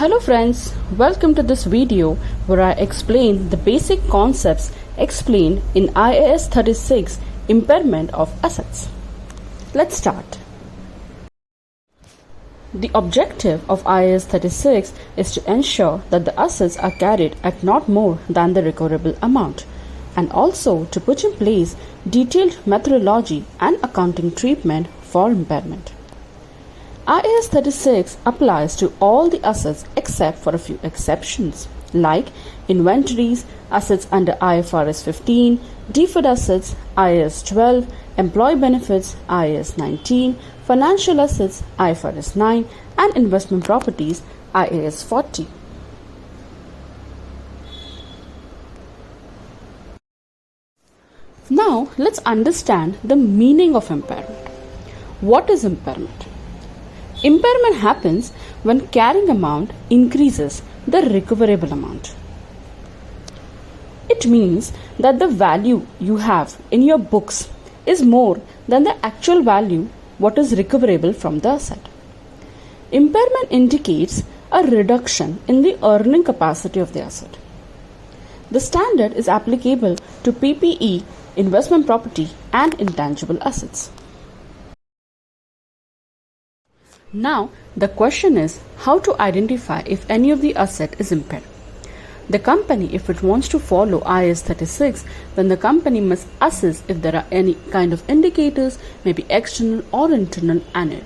Hello friends, welcome to this video where I explain the basic concepts explained in IAS 36 Impairment of Assets. Let's start. The objective of IAS 36 is to ensure that the assets are carried at not more than the recoverable amount, and also to put in place detailed methodology and accounting treatment for impairment. IAS 36 applies to all the assets except for a few exceptions like inventories, assets under IFRS 15, deferred assets IAS 12, employee benefits IAS 19, financial assets IFRS 9, and investment properties IAS 40. Now let's understand the meaning of impairment. What is impairment? Impairment happens when carrying amount increases the recoverable amount. It means that the value you have in your books is more than the actual value what is recoverable from the asset. Impairment indicates a reduction in the earning capacity of the asset. The standard is applicable to PPE, investment property, and intangible assets. Now, the question is how to identify if any of the asset is impaired. The company, if it wants to follow IAS 36, then the company must assess if there are any kind of indicators, maybe external or internal, annually.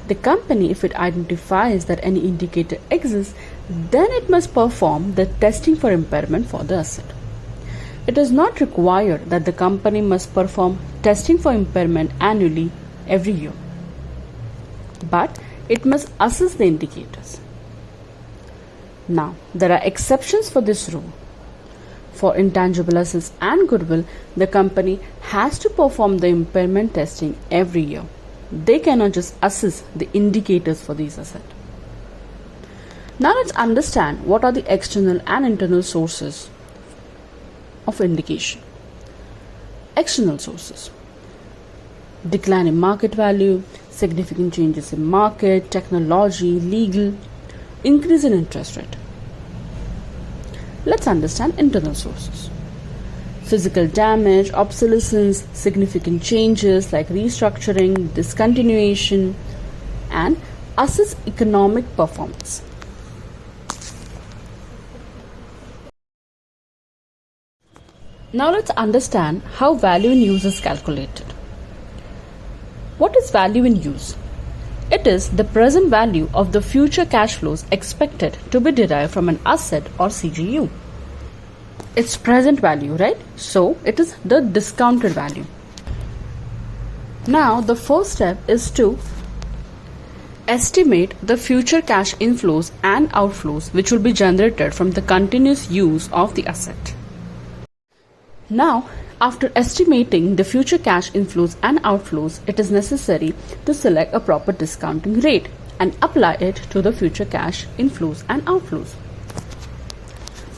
The company, if it identifies that any indicator exists, then it must perform the testing for impairment for the asset. It is not required that the company must perform testing for impairment annually every year, but it must assess the indicators. Now, there are exceptions for this rule. For intangible assets and goodwill, the company has to perform the impairment testing every year. They cannot just assess the indicators for these assets. Now let's understand what are the external and internal sources of indication. External sources: decline in market value, significant changes in market, technology, legal, increase in interest rate. Let's understand internal sources: physical damage, obsolescence, significant changes like restructuring, discontinuation, and assets economic performance. Now let's understand how value in use is calculated. What is value in use? It is the present value of the future cash flows expected to be derived from an asset or CGU. It's present value, right? So it is the discounted value. Now the first step is to estimate the future cash inflows and outflows which will be generated from the continuous use of the asset. Now, after estimating the future cash inflows and outflows, it is necessary to select a proper discounting rate and apply it to the future cash inflows and outflows.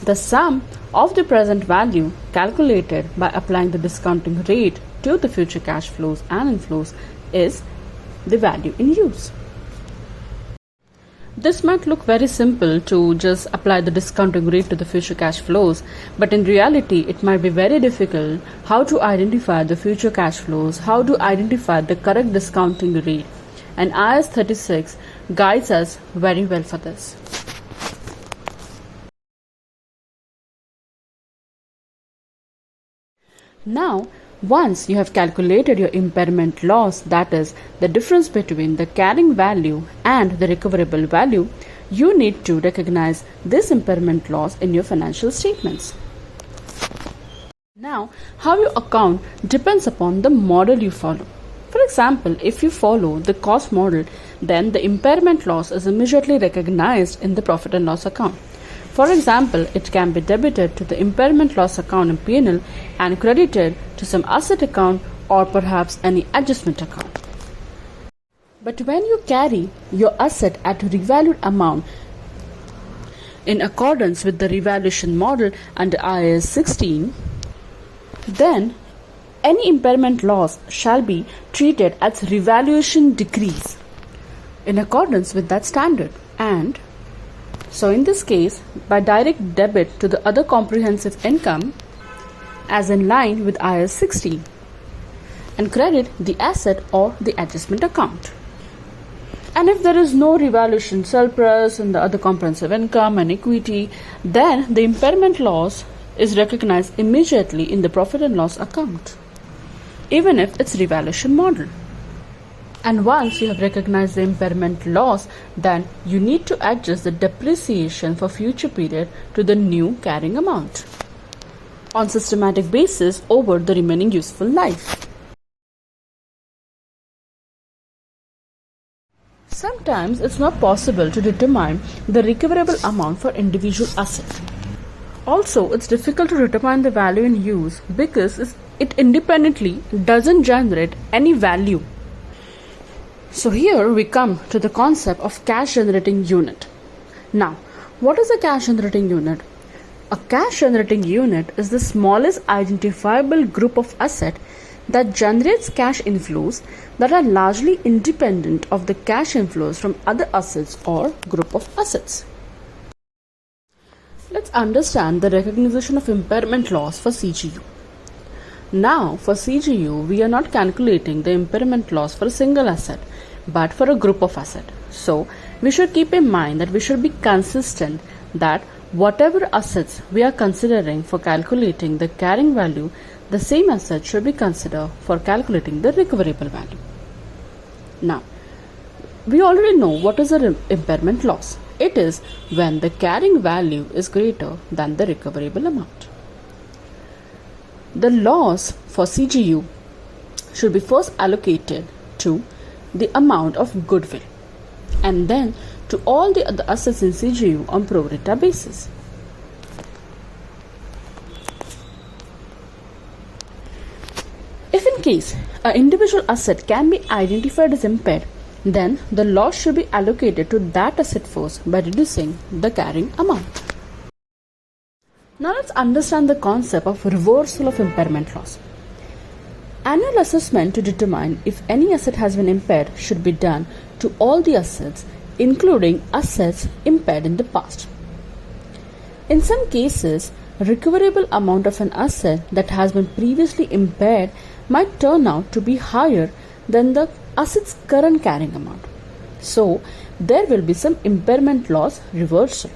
The sum of the present value calculated by applying the discounting rate to the future cash flows and inflows is the value in use. This might look very simple to just apply the discounting rate to the future cash flows, but in reality it might be very difficult how to identify the future cash flows, how to identify the correct discounting rate, and IAS 36 guides us very well for this. Now, once you have calculated your impairment loss, that is the difference between the carrying value and the recoverable value, you need to recognize this impairment loss in your financial statements. Now, how you account depends upon the model you follow. For example, if you follow the cost model, then the impairment loss is immediately recognized in the profit and loss account. For example, it can be debited to the impairment loss account in P&L and credited to some asset account or perhaps any adjustment account. But when you carry your asset at a revalued amount in accordance with the revaluation model under IAS 16, then any impairment loss shall be treated as revaluation decrease in accordance with that standard, and So in this case, by direct debit to the other comprehensive income as in line with IAS 16 and credit the asset or the adjustment account. And if there is no revaluation surplus in the other comprehensive income and equity, then the impairment loss is recognized immediately in the profit and loss account, even if it's revaluation model. And once you have recognized the impairment loss, then you need to adjust the depreciation for future period to the new carrying amount on systematic basis over the remaining useful life. Sometimes it's not possible to determine the recoverable amount for individual asset. Also, it's difficult to determine the value in use because it independently doesn't generate any value. So here we come to the concept of cash generating unit. Now, what is a cash generating unit? A cash generating unit is the smallest identifiable group of assets that generates cash inflows that are largely independent of the cash inflows from other assets or group of assets. Let's understand the recognition of impairment loss for CGU. Now, for CGU, we are not calculating the impairment loss for a single asset, but for a group of assets. So, we should keep in mind that we should be consistent that whatever assets we are considering for calculating the carrying value, the same asset should be considered for calculating the recoverable value. Now, we already know what is an impairment loss. It is when the carrying value is greater than the recoverable amount. The loss for CGU should be first allocated to the amount of goodwill and then to all the other assets in CGU on pro rata basis. If in case an individual asset can be identified as impaired, then the loss should be allocated to that asset first by reducing the carrying amount. Now let's understand the concept of reversal of impairment loss. Annual assessment to determine if any asset has been impaired should be done to all the assets, including assets impaired in the past. In some cases, recoverable amount of an asset that has been previously impaired might turn out to be higher than the asset's current carrying amount. So, there will be some impairment loss reversal.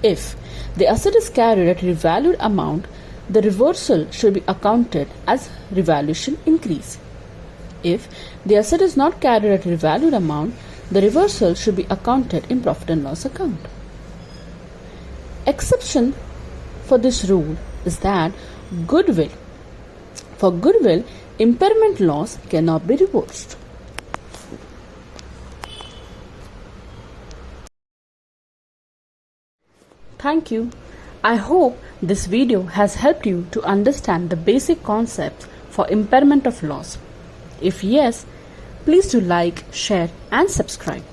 If the asset is carried at a revalued amount, the reversal should be accounted as revaluation increase. If the asset is not carried at a revalued amount, the reversal should be accounted in profit and loss account. Exception for this rule is that for goodwill, impairment loss cannot be reversed. Thank you. I hope this video has helped you to understand the basic concepts for impairment of loss. If yes, please do like, share and subscribe.